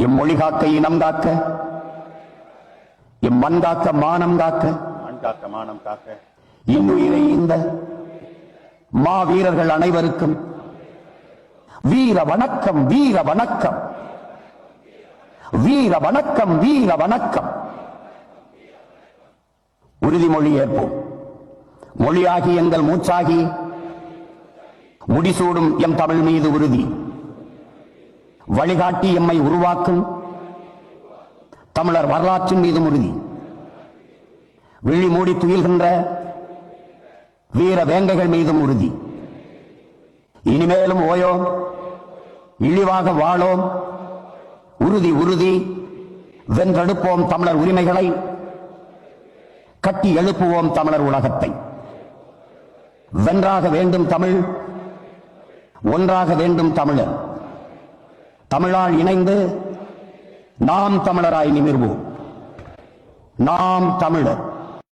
இம்மொழி காக்க இனம் காக்க, இம்மண் காக்க மானம் காக்க, மானம் காக்க, இன்னுயிரை இந்த மாவீரர்கள் அனைவருக்கும் வீர வணக்கம், வீர வணக்கம், வீர வணக்கம், வீர வணக்கம். உறுதிமொழி ஏற்போம். மொழியாகி எங்கள் மூச்சாகி முடிசூடும் எம் தமிழ் மீது உறுதி. வழிகாட்டி எம்மை உருவாக்கும் தமிழர் வரலாற்றின் மீதும் உறுதி. விழி மூடி துயில்கின்ற வீர வேங்கைகள் மீதும் உறுதி. இனிமேலும் ஓயோம், இழிவாக வாழோம், உறுதி உறுதி. வென்றெடுப்போம் தமிழர் உரிமைகளை, கட்டி எழுப்புவோம் தமிழர் உலகத்தை. வென்றாக வேண்டும் தமிழ், ஒன்றாக வேண்டும் தமிழர். தமிழால் இணைந்து நாம் தமிழராய் நிமிர்வோம். நாம் தமிழர்.